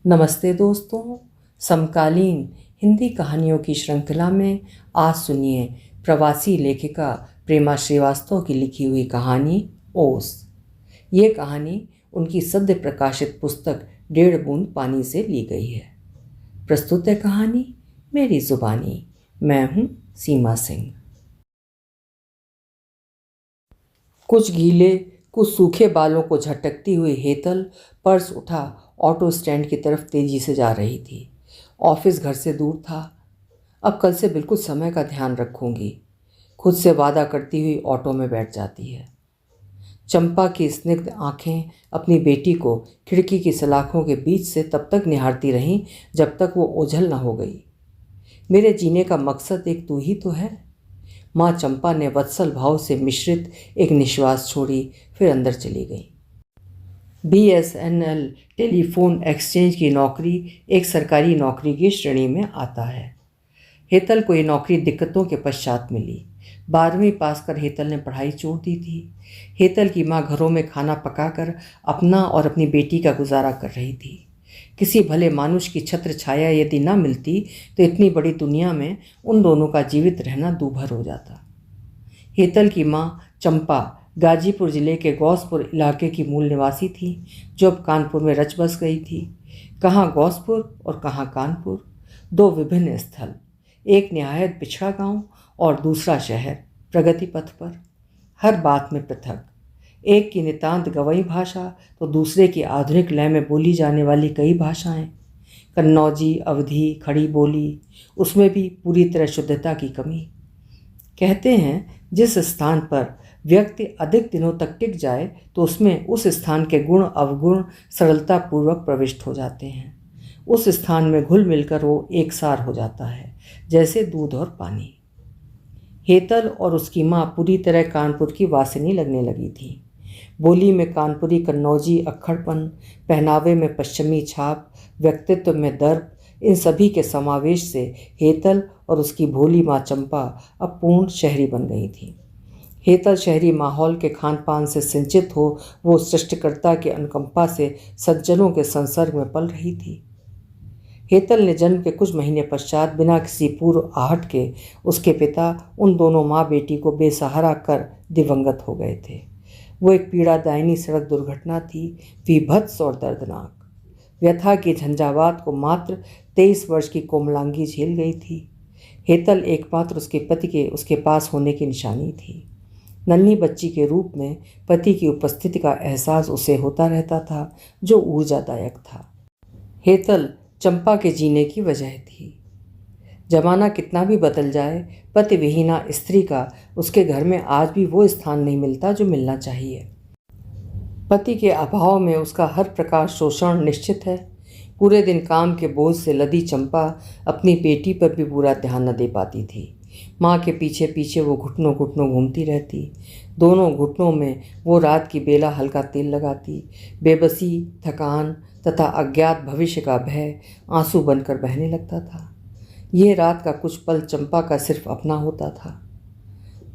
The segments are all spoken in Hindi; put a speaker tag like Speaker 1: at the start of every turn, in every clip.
Speaker 1: नमस्ते दोस्तों। समकालीन हिंदी कहानियों की श्रृंखला में आज सुनिए प्रवासी लेखिका प्रेमा श्रीवास्तव की लिखी हुई कहानी ओस। ये कहानी उनकी सद्य प्रकाशित पुस्तक 1.5 बूंद पानी से ली गई है। प्रस्तुत है कहानी मेरी जुबानी। मैं हूँ सीमा सिंह। कुछ गीले कुछ सूखे बालों को झटकती हुई हेतल पर्स उठा ऑटो स्टैंड की तरफ तेजी से जा रही थी। ऑफिस घर से दूर था। अब कल से बिल्कुल समय का ध्यान रखूंगी, खुद से वादा करती हुई ऑटो में बैठ जाती है। चंपा की स्निग्ध आंखें अपनी बेटी को खिड़की की सलाखों के बीच से तब तक निहारती रहीं जब तक वो ओझल न हो गई। मेरे जीने का मकसद एक तू ही तो है। माँ चंपा ने वत्सल भाव से मिश्रित एक निश्वास छोड़ी, फिर अंदर चली गई। BSNL टेलीफोन एक्सचेंज की नौकरी एक सरकारी नौकरी की श्रेणी में आता है। हेतल को ये नौकरी दिक्कतों के पश्चात मिली। 12वीं पास कर हेतल ने पढ़ाई छोड़ दी थी। हेतल की माँ घरों में खाना पकाकर अपना और अपनी बेटी का गुजारा कर रही थी। किसी भले मानुष की छत्र छाया यदि न मिलती तो इतनी बड़ी दुनिया में उन दोनों का जीवित रहना दूभर हो जाता। हेतल की माँ चंपा गाजीपुर जिले के गौसपुर इलाके की मूल निवासी थी, जो अब कानपुर में रच बस गई थी। कहाँ गौसपुर और कहाँ कानपुर, दो विभिन्न स्थल, एक निहायत पिछड़ा गांव और दूसरा शहर प्रगति पथ पर, हर बात में पृथक। एक की नितांत गवई भाषा तो दूसरे की आधुनिक लय में बोली जाने वाली कई भाषाएं, कन्नौजी, अवधी, खड़ी बोली, उसमें भी पूरी तरह शुद्धता की कमी। कहते हैं जिस स्थान पर व्यक्ति अधिक दिनों तक टिक जाए तो उसमें उस स्थान के गुण अवगुण सरलता पूर्वक प्रविष्ट हो जाते हैं। उस स्थान में घुल मिलकर वो एकसार हो जाता है, जैसे दूध और पानी। हेतल और उसकी माँ पूरी तरह कानपुर की वासिनी लगने लगी थी। बोली में कानपुरी कन्नौजी अक्खड़पन, पहनावे में पश्चिमी छाप, व्यक्तित्व में दर्प, इन सभी के समावेश से हेतल और उसकी भोली माँ चंपा अब पूर्ण शहरी बन गई थी। हेतल शहरी माहौल के खान पान से सिंचित हो वो सृष्टिकर्ता के अनुकंपा से सज्जनों के संसर्ग में पल रही थी। हेतल ने जन्म के कुछ महीने पश्चात बिना किसी पूर्व आहट के उसके पिता उन दोनों माँ बेटी को बेसहारा कर दिवंगत हो गए थे। वो एक पीड़ादायिनी सड़क दुर्घटना थी, विभत्स और दर्दनाक। व्यथा की झंझावात को मात्र 23 वर्ष की कोमलांगी झेल गई थी। हेतल एकमात्र उसके पति के उसके पास होने की निशानी थी। नन्ही बच्ची के रूप में पति की उपस्थिति का एहसास उसे होता रहता था, जो ऊर्जादायक था। हेतल चंपा के जीने की वजह थी। जमाना कितना भी बदल जाए, पति विहीना स्त्री का उसके घर में आज भी वो स्थान नहीं मिलता जो मिलना चाहिए। पति के अभाव में उसका हर प्रकार शोषण निश्चित है। पूरे दिन काम के बोझ से लदी चंपा अपनी बेटी पर भी पूरा ध्यान न दे पाती थी। माँ के पीछे पीछे वो घुटनों घुटनों घूमती रहती। दोनों घुटनों में वो रात की बेला हल्का तेल लगाती। बेबसी, थकान तथा अज्ञात भविष्य का भय आंसू बनकर बहने लगता था। ये रात का कुछ पल चंपा का सिर्फ अपना होता था।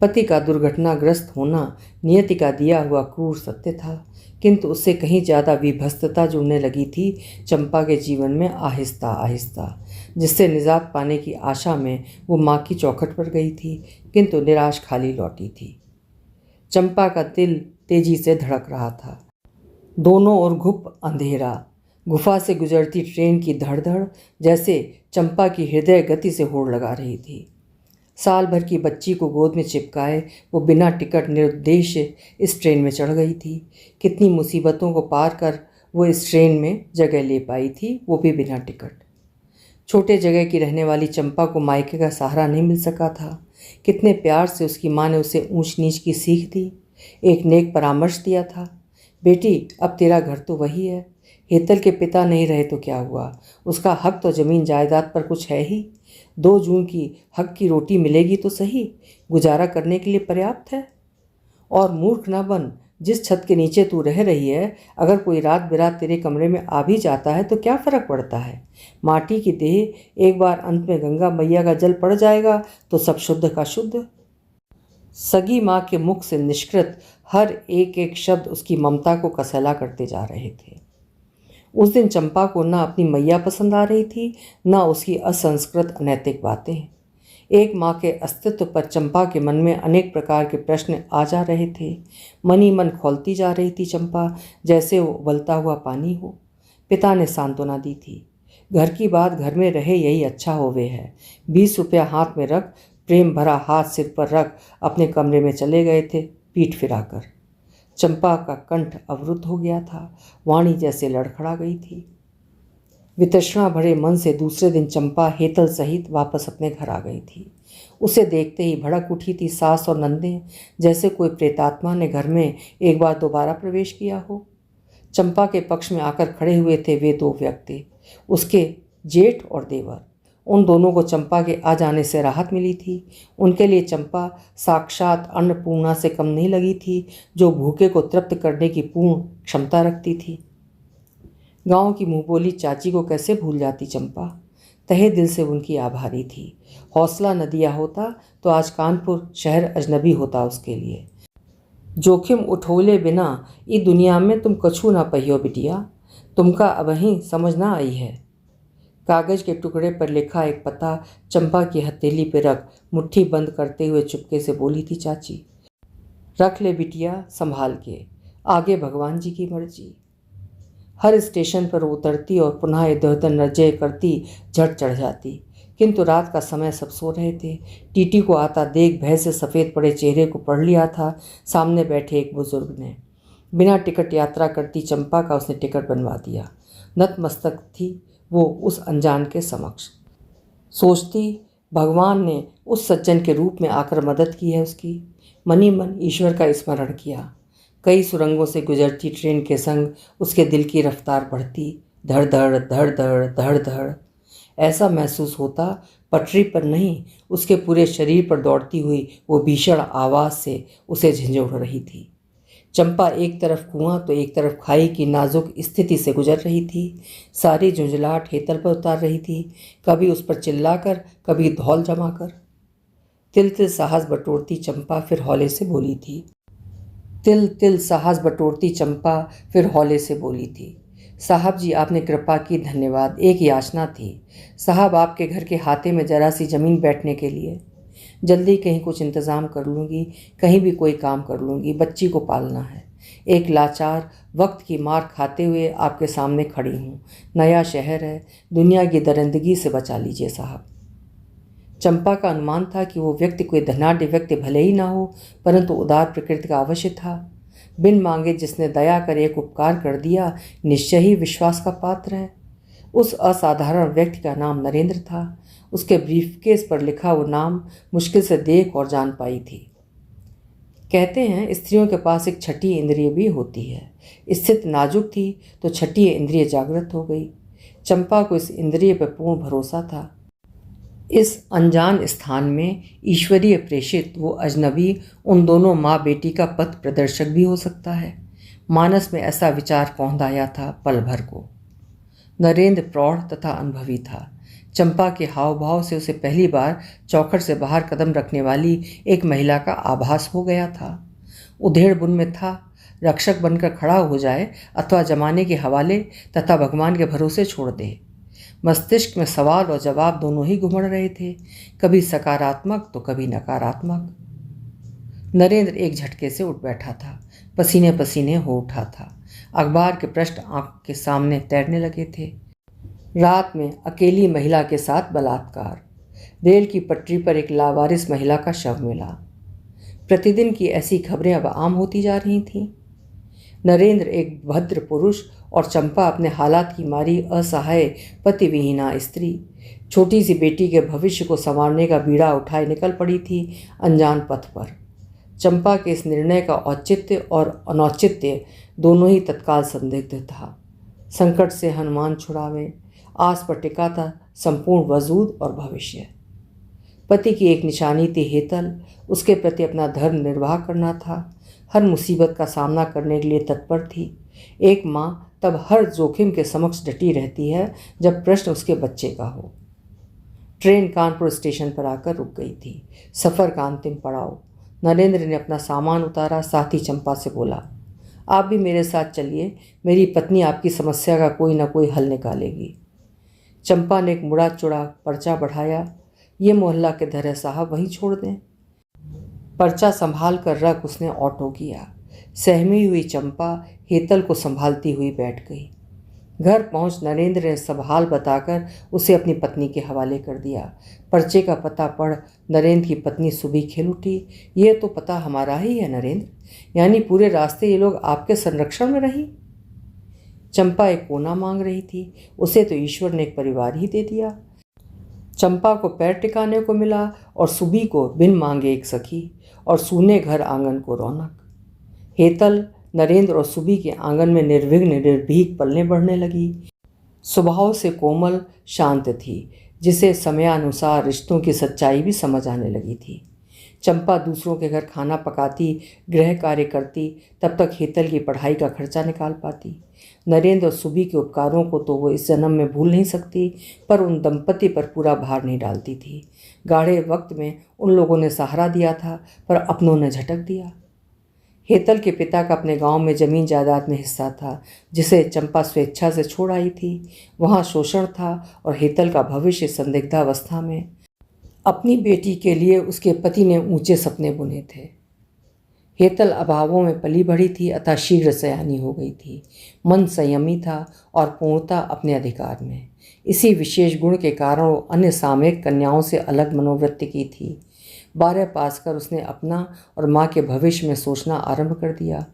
Speaker 1: पति का दुर्घटनाग्रस्त होना नियति का दिया हुआ क्रूर सत्य था, किंतु उससे कहीं ज़्यादा विभत्सता जुड़ने लगी थी चंपा के जीवन में आहिस्ता आहिस्ता, जिससे निजात पाने की आशा में वो माँ की चौखट पर गई थी, किंतु निराश खाली लौटी थी। चंपा का दिल तेजी से धड़क रहा था। दोनों ओर घुप अंधेरा, गुफा से गुजरती ट्रेन की धड़धड़ जैसे चंपा की हृदय गति से होड़ लगा रही थी। साल भर की बच्ची को गोद में चिपकाए वो बिना टिकट निरुद्देश्य इस ट्रेन में चढ़ गई थी। कितनी मुसीबतों को पार कर वो इस ट्रेन में जगह ले पाई थी, वो भी बिना टिकट। छोटे जगह की रहने वाली चंपा को मायके का सहारा नहीं मिल सका था। कितने प्यार से उसकी माँ ने उसे ऊंच नीच की सीख दी, एक नेक परामर्श दिया था। बेटी, अब तेरा घर तो वही है। हेतल के पिता नहीं रहे तो क्या हुआ, उसका हक तो ज़मीन जायदाद पर कुछ है ही। 2 जून की हक की रोटी मिलेगी तो सही, गुजारा करने के लिए पर्याप्त है। और मूर्ख न बन, जिस छत के नीचे तू रह रही है, अगर कोई रात बिरात तेरे कमरे में आ भी जाता है तो क्या फ़र्क पड़ता है। माटी की देह, एक बार अंत में गंगा मैया का जल पड़ जाएगा तो सब शुद्ध का शुद्ध। सगी माँ के मुख से निष्कृत हर एक एक शब्द उसकी ममता को कसला करते जा रहे थे। उस दिन चंपा को न अपनी मैया पसंद आ रही थी, न उसकी असंस्कृत अनैतिक बातें। एक माँ के अस्तित्व पर चंपा के मन में अनेक प्रकार के प्रश्न आ जा रहे थे। मन ही मन खौलती जा रही थी चंपा, जैसे वो उबलता हुआ पानी हो। पिता ने सांत्वना दी थी, घर की बात घर में रहे, यही अच्छा होवे है। 20 रुपया हाथ में रख, प्रेम भरा हाथ सिर पर रख, अपने कमरे में चले गए थे पीठ फिराकर। चंपा का कंठ अवरुद्ध हो गया था, वाणी जैसे लड़खड़ा गई थी। वितृष्णा भरे मन से दूसरे दिन चंपा हेतल सहित वापस अपने घर आ गई थी। उसे देखते ही भड़क उठी थी सास और नंदे, जैसे कोई प्रेतात्मा ने घर में एक बार दोबारा प्रवेश किया हो। चंपा के पक्ष में आकर खड़े हुए थे वे 2 व्यक्ति, उसके जेठ और देवर। उन दोनों को चंपा के आ जाने से राहत मिली थी। उनके लिए चंपा साक्षात अन्नपूर्णा से कम नहीं लगी थी, जो भूखे को तृप्त करने की पूर्ण क्षमता रखती थी। गांव की मुंहबोली चाची को कैसे भूल जाती चंपा। तहे दिल से उनकी आभारी थी। हौसला न दिया होता तो आज कानपुर शहर अजनबी होता उसके लिए। जोखिम उठोले बिना ई दुनिया में तुम कछु ना पहियो बिटिया, तुमका अबहीं समझ ना आई है। कागज के टुकड़े पर लिखा एक पता चंपा की हथेली पर रख मुट्ठी बंद करते हुए चुपके से बोली थी चाची, रख ले बिटिया संभाल के, आगे भगवान जी की मर्जी। हर स्टेशन पर उतरती और पुनः इधर उधर नजरें करती, झट चढ़ जाती। किंतु रात का समय सब सो रहे थे। टीटी को आता देख भय से सफ़ेद पड़े चेहरे को पढ़ लिया था सामने बैठे एक बुजुर्ग ने। बिना टिकट यात्रा करती चंपा का उसने टिकट बनवा दिया। नतमस्तक थी वो उस अनजान के समक्ष। सोचती भगवान ने उस सज्जन के रूप में आकर मदद की है उसकी। मनी मन ईश्वर का स्मरण किया। कई सुरंगों से गुजरती ट्रेन के संग उसके दिल की रफ्तार बढ़ती, धड़ धड़ धड़ धड़ धड़ धड़। ऐसा महसूस होता पटरी पर नहीं, उसके पूरे शरीर पर दौड़ती हुई वो भीषण आवाज़ से उसे झंझोड़ रही थी। चंपा एक तरफ कुआं तो एक तरफ खाई की नाजुक स्थिति से गुजर रही थी। सारी झुंझलाहट हेतल पर उतार रही थी, कभी उस पर चिल्लाकर, कभी धौल जमाकर। तिल तिल साहस बटोरती चंपा फिर हौले से बोली थी। तिल तिल साहस बटोरती चंपा फिर हौले से बोली थी, साहब जी आपने कृपा की, धन्यवाद। एक याचना थी साहब, आपके घर के हाथे में जरा सी ज़मीन बैठने के लिए। जल्दी कहीं कुछ इंतज़ाम कर लूँगी, कहीं भी कोई काम कर लूँगी, बच्ची को पालना है। एक लाचार वक्त की मार खाते हुए आपके सामने खड़ी हूँ। नया शहर है, दुनिया की दरिंदगी से बचा लीजिए साहब। चंपा का अनुमान था कि वो व्यक्ति कोई धनाढ्य व्यक्ति भले ही ना हो, परंतु उदार प्रकृति का अवश्य था। बिन मांगे जिसने दया कर एक उपकार कर दिया, निश्चय ही विश्वास का पात्र है। उस असाधारण व्यक्ति का नाम नरेंद्र था। उसके ब्रीफकेस पर लिखा वो नाम मुश्किल से देख और जान पाई थी। कहते हैं स्त्रियों के पास एक छठी इंद्रिय भी होती है। स्थिति नाजुक थी तो छठी इंद्रिय जागृत हो गई। चंपा को इस इंद्रिय पर पूर्ण भरोसा था। इस अनजान स्थान में ईश्वरीय प्रेषित वो अजनबी उन दोनों माँ बेटी का पथ प्रदर्शक भी हो सकता है। मानस में ऐसा विचार पौंधाया था पल भर को। नरेंद्र प्रौढ़ तथा अनुभवी था। चंपा के हाव भाव से उसे पहली बार चौखट से बाहर कदम रखने वाली एक महिला का आभास हो गया था। उधेड़ बुन में था, रक्षक बनकर खड़ा हो जाए अथवा जमाने के हवाले तथा भगवान के भरोसे छोड़ दे। मस्तिष्क में सवाल और जवाब दोनों ही घुमड़ रहे थे, कभी सकारात्मक तो कभी नकारात्मक। नरेंद्र एक झटके से उठ बैठा था, पसीने पसीने हो उठा था। अखबार के पृष्ठ आंख के सामने तैरने लगे थे। रात में अकेली महिला के साथ बलात्कार। रेल की पटरी पर एक लावारिस महिला का शव मिला। प्रतिदिन की ऐसी खबरें अब आम होती जा रही थीं। नरेंद्र एक भद्र पुरुष और चंपा अपने हालात की मारी असहाय पतिविहीना स्त्री, छोटी सी बेटी के भविष्य को संवारने का बीड़ा उठाए निकल पड़ी थी अनजान पथ पर। चंपा के इस निर्णय का औचित्य और अनौचित्य दोनों ही तत्काल संदिग्ध था। संकट से हनुमान छुड़ावे, आस पर टिका था संपूर्ण वजूद और भविष्य। पति की एक निशानी थी हेतल, उसके प्रति अपना धर्म निर्वाह करना था। हर मुसीबत का सामना करने के लिए तत्पर थी। एक माँ तब हर जोखिम के समक्ष डटी रहती है जब प्रश्न उसके बच्चे का हो। ट्रेन कानपुर स्टेशन पर आकर रुक गई थी। सफ़र का अंतिम पड़ाव। नरेंद्र ने अपना सामान उतारा, साथ ही चंपा से बोला, आप भी मेरे साथ चलिए, मेरी पत्नी आपकी समस्या का कोई ना कोई हल निकालेगी। चंपा ने एक मुड़ा चुड़ा पर्चा बढ़ाया। ये मोहल्ला के धरे साहब वहीं छोड़ दें। पर्चा संभाल कर रख उसने ऑटो किया। सहमी हुई चंपा हेतल को संभालती हुई बैठ गई। घर पहुंच नरेंद्र ने सब हाल बताकर उसे अपनी पत्नी के हवाले कर दिया। पर्चे का पता पढ़ नरेंद्र की पत्नी सुबह खिल उठी। ये तो पता हमारा ही है नरेंद्र, यानी पूरे रास्ते ये लोग आपके संरक्षण में रही। चंपा एक कोना मांग रही थी, उसे तो ईश्वर ने एक परिवार ही दे दिया। चंपा को पैर टिकाने को मिला और सुबी को बिन मांगे एक सखी, और सूने घर आंगन को रौनक। हेतल नरेंद्र और सुबी के आंगन में निर्विघ्न निर्भीक पलने बढ़ने लगी। स्वभाव से कोमल शांत थी, जिसे समयानुसार रिश्तों की सच्चाई भी समझ आने लगी थी। चंपा दूसरों के घर खाना पकाती, गृह कार्य करती, तब तक हेतल की पढ़ाई का खर्चा निकाल पाती। नरेंद्र और सुबी के उपकारों को तो वो इस जन्म में भूल नहीं सकती, पर उन दंपति पर पूरा भार नहीं डालती थी। गाढ़े वक्त में उन लोगों ने सहारा दिया था, पर अपनों ने झटक दिया। हेतल के पिता का अपने गांव में जमीन जायदाद में हिस्सा था, जिसे चंपा स्वेच्छा से छोड़ आई थी। वहां शोषण था और हेतल का भविष्य संदिग्धावस्था में। अपनी बेटी के लिए उसके पति ने ऊंचे सपने बुने थे। हेतल अभावों में पली बढ़ी थी, अतः शीघ्र सयानी हो गई थी। मन संयमी था और पूर्णता अपने अधिकार में। इसी विशेष गुण के कारण वो अन्य सामयिक कन्याओं से अलग मनोवृत्ति की थी। 12 पास कर उसने अपना और माँ के भविष्य में सोचना आरंभ कर दिया।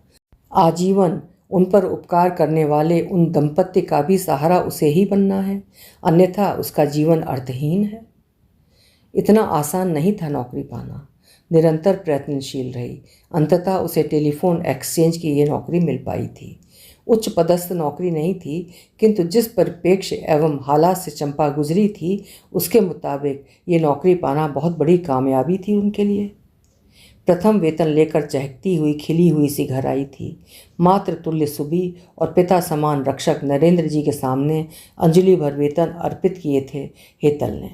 Speaker 1: आजीवन उन पर उपकार करने वाले उन दंपत्ति का भी सहारा उसे ही बनना है, अन्यथा उसका जीवन अर्थहीन है। इतना आसान नहीं था नौकरी पाना। निरंतर प्रयत्नशील रही, अंततः उसे टेलीफोन एक्सचेंज की ये नौकरी मिल पाई थी। उच्च पदस्थ नौकरी नहीं थी, किंतु जिस परिप्रेक्ष्य एवं हालात से चंपा गुजरी थी, उसके मुताबिक ये नौकरी पाना बहुत बड़ी कामयाबी थी उनके लिए। प्रथम वेतन लेकर चहकती हुई खिली हुई सी घर आई थी। मातृ तुल्य सुबी और पिता समान रक्षक नरेंद्र जी के सामने अंजलि भर वेतन अर्पित किए थे हेतल ने।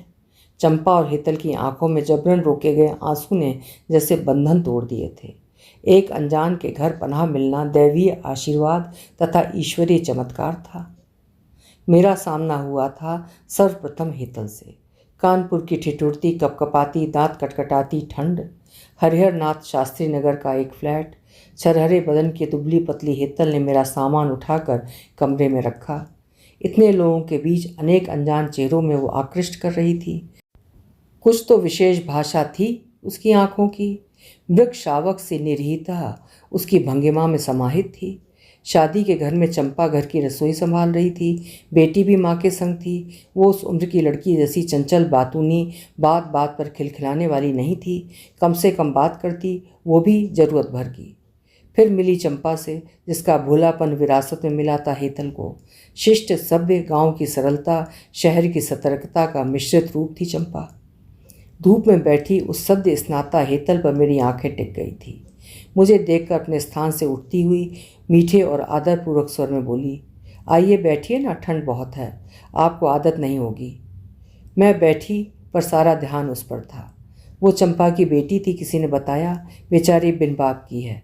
Speaker 1: चंपा और हेतल की आंखों में जबरन रोके गए आंसू ने जैसे बंधन तोड़ दिए थे। एक अनजान के घर पनाह मिलना दैवीय आशीर्वाद तथा ईश्वरीय चमत्कार था। मेरा सामना हुआ था सर्वप्रथम हेतल से। कानपुर की ठिठुरती कपकपाती दांत कटकटाती ठंड, हरिहर नाथ शास्त्री नगर का एक फ्लैट। छरहरे बदन की दुबली पतली हेतल ने मेरा सामान उठाकर कमरे में रखा। इतने लोगों के बीच अनेक अनजान चेहरों में वो आकृष्ट कर रही थी। कुछ तो विशेष भाषा थी उसकी आंखों की। मृग शावक से निरहीता उसकी भंगिमा में समाहित थी। शादी के घर में चंपा घर की रसोई संभाल रही थी। बेटी भी माँ के संग थी। वो उस उम्र की लड़की जैसी चंचल बातूनी, बात बात पर खिलखिलाने वाली नहीं थी। कम से कम बात करती, वो भी ज़रूरत भर की। फिर मिली चंपा से, जिसका भोलापन विरासत में मिला था हेतल को। शिष्ट सभ्य गांव की सरलता, शहर की सतर्कता का मिश्रित रूप थी चंपा। धूप में बैठी उस सद्य स्नाता हेतल पर मेरी आंखें टिक गई थी। मुझे देखकर अपने स्थान से उठती हुई मीठे और आदरपूर्वक स्वर में बोली, आइए बैठिए ना, ठंड बहुत है, आपको आदत नहीं होगी। मैं बैठी, पर सारा ध्यान उस पर था। वो चंपा की बेटी थी, किसी ने बताया, बेचारी बिन बाप की है।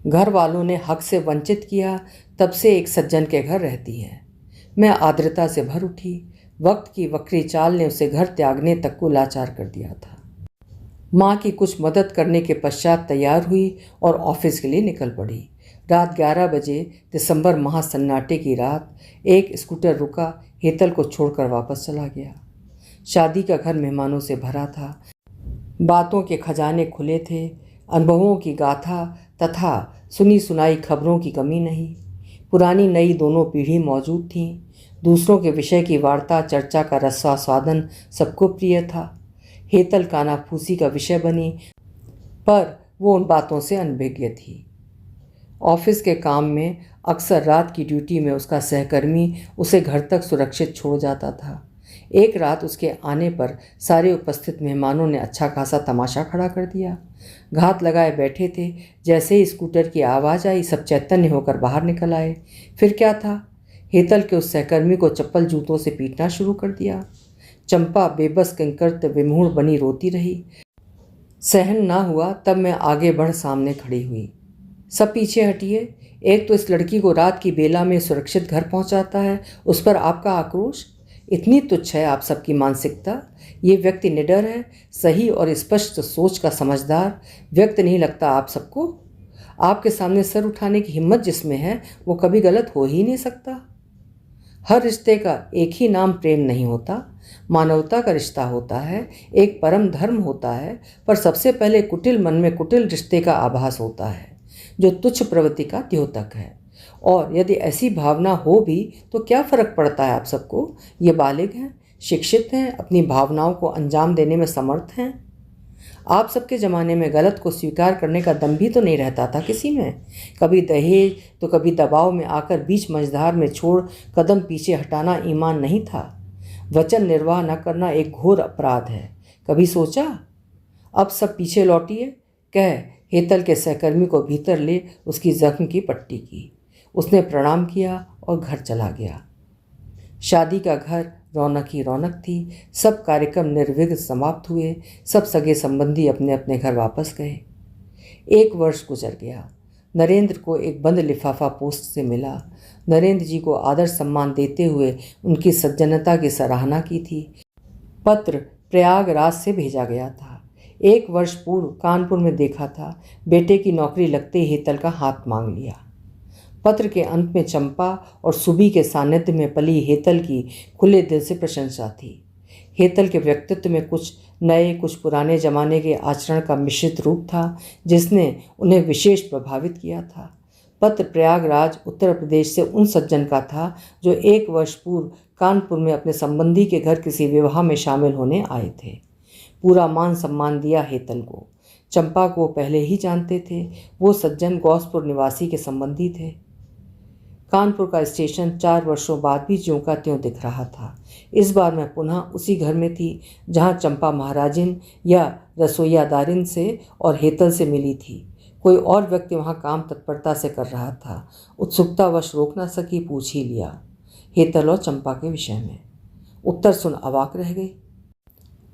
Speaker 1: घर वालों ने हक से वंचित किया, तब से एक सज्जन के घर रहती है। मैं आर्द्रता से भर उठी। वक्त की वक्री चाल ने उसे घर त्यागने तक को लाचार कर दिया था। माँ की कुछ मदद करने के पश्चात तैयार हुई और ऑफिस के लिए निकल पड़ी। रात 11 बजे दिसंबर माह सन्नाटे की रात एक स्कूटर रुका, हेतल को छोड़कर वापस चला गया। शादी का घर मेहमानों से भरा था। बातों के खजाने खुले थे। अनुभवों की गाथा तथा सुनी सुनाई खबरों की कमी नहीं। पुरानी नई दोनों पीढ़ी मौजूद थीं। दूसरों के विषय की वार्ता चर्चा का रसास्वादन सबको प्रिय था। हेतल कानाफूसी का विषय बनी, पर वो उन बातों से अनभिज्ञ थी। ऑफिस के काम में अक्सर रात की ड्यूटी में उसका सहकर्मी उसे घर तक सुरक्षित छोड़ जाता था। एक रात उसके आने पर सारे उपस्थित मेहमानों ने अच्छा खासा तमाशा खड़ा कर दिया। घात लगाए बैठे थे। जैसे ही स्कूटर की आवाज़ आई, सब चैतन्य होकर बाहर निकल आए। फिर क्या था, हेतल के उस सहकर्मी को चप्पल जूतों से पीटना शुरू कर दिया। चंपा बेबस किंकरत विमूढ़ बनी रोती रही। सहन ना हुआ, तब मैं आगे बढ़ सामने खड़ी हुई। सब पीछे हटिए। एक तो इस लड़की को रात की बेला में सुरक्षित घर पहुंचाता है, उस पर आपका आक्रोश। इतनी तुच्छ है आप सबकी मानसिकता। ये व्यक्ति निडर है, सही और स्पष्ट सोच का समझदार व्यक्ति नहीं लगता आप सबको। आपके सामने सर उठाने की हिम्मत जिसमें है वो कभी गलत हो ही नहीं सकता। हर रिश्ते का एक ही नाम प्रेम नहीं होता, मानवता का रिश्ता होता है, एक परम धर्म होता है, पर सबसे पहले कुटिल मन में कुटिल रिश्ते का आभास होता है जो तुच्छ प्रवृत्ति का द्योतक है। और यदि ऐसी भावना हो भी तो क्या फर्क पड़ता है आप सबको? ये बालिग हैं, शिक्षित हैं, अपनी भावनाओं को अंजाम देने में समर्थ हैं। आप सबके ज़माने में गलत को स्वीकार करने का दम भी तो नहीं रहता था किसी में। कभी दहेज तो कभी दबाव में आकर बीच मझधार में छोड़ कदम पीछे हटाना ईमान नहीं था। वचन निर्वाह न करना एक घोर अपराध है। कभी सोचा? अब सब पीछे लौटिए, कह हेतल के सहकर्मी को भीतर ले उसकी जख्म की पट्टी की। उसने प्रणाम किया और घर चला गया। शादी का घर रौनक ही रौनक थी। सब कार्यक्रम निर्विघ्न समाप्त हुए। सब सगे संबंधी अपने अपने घर वापस गए। 1 वर्ष गुजर गया। नरेंद्र को एक बंद लिफाफा पोस्ट से मिला। नरेंद्र जी को आदर सम्मान देते हुए उनकी सज्जनता की सराहना की थी। पत्र प्रयागराज से भेजा गया था। 1 वर्ष पूर्व कानपुर में देखा था। बेटे की नौकरी लगते ही हेतल का हाथ मांग लिया। पत्र के अंत में चंपा और सुबी के सानिध्य में पली हेतल की खुले दिल से प्रशंसा थी। हेतल के व्यक्तित्व में कुछ नए कुछ पुराने जमाने के आचरण का मिश्रित रूप था जिसने उन्हें विशेष प्रभावित किया था। पत्र प्रयागराज उत्तर प्रदेश से उन सज्जन का था जो 1 वर्ष पूर्व कानपुर में अपने संबंधी के घर किसी विवाह में शामिल होने आए थे। पूरा मान सम्मान दिया हेतल को। चंपा को पहले ही जानते थे। वो सज्जन गौसपुर निवासी के संबंधी थे। कानपुर का स्टेशन 4 वर्षों बाद भी ज्यों का त्यों दिख रहा था। इस बार मैं पुनः उसी घर में थी जहां चंपा महाराजिन या रसोईयादारिन से और हेतल से मिली थी। कोई और व्यक्ति वहां काम तत्परता से कर रहा था। उत्सुकतावश रोक न सकी, पूछ ही लिया हेतल और चंपा के विषय में। उत्तर सुन अवाक रह गई।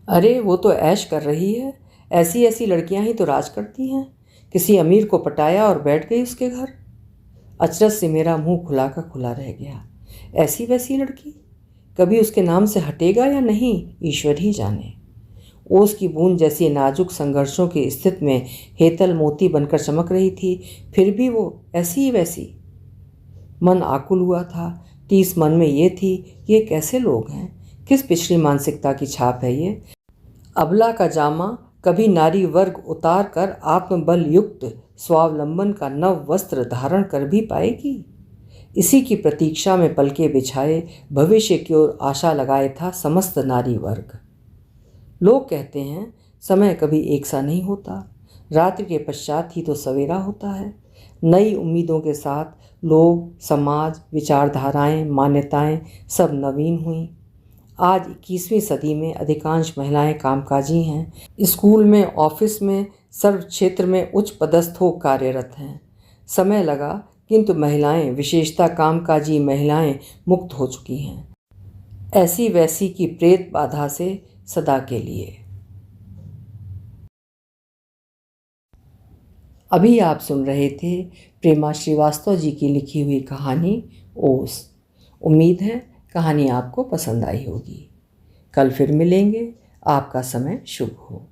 Speaker 1: अरे वो तो ऐश कर रही है। ऐसी ऐसी लड़कियां ही तो राज करती हैं। किसी अमीर को पटाया और बैठ गई उसके घर। अचरज से मेरा मुंह खुला का खुला रह गया। ऐसी वैसी लड़की? कभी उसके नाम से हटेगा या नहीं, ईश्वर ही जाने। ओस की बूंद जैसी नाजुक संघर्षों की स्थिति में हेतल मोती बनकर चमक रही थी, फिर भी वो ऐसी ही वैसी। मन आकुल हुआ था। टीस मन में ये थी कि ये कैसे लोग हैं, किस पिछड़ी मानसिकता की छाप है ये। अबला का जामा कभी नारी वर्ग उतार कर आत्मबल युक्त स्वावलंबन का नव वस्त्र धारण कर भी पाएगी। इसी की प्रतीक्षा में पलके बिछाए भविष्य की ओर आशा लगाए था समस्त नारी वर्ग। लोग कहते हैं समय कभी एक सा नहीं होता, रात्रि के पश्चात ही तो सवेरा होता है। नई उम्मीदों के साथ लोग, समाज, विचारधाराएं, मान्यताएं सब नवीन हुई। आज 21वीं सदी में अधिकांश महिलाएं कामकाजी हैं, स्कूल में, ऑफिस में, सर्व क्षेत्र में उच्च पदस्थ हो कार्यरत हैं। समय लगा किंतु महिलाएं, विशेषता कामकाजी महिलाएं मुक्त हो चुकी हैं ऐसी वैसी की प्रेत बाधा से सदा के लिए। अभी आप सुन रहे थे प्रेमा श्रीवास्तव जी की लिखी हुई कहानी ओस। उम्मीद है कहानी आपको पसंद आई होगी। कल फिर मिलेंगे। आपका समय शुभ हो।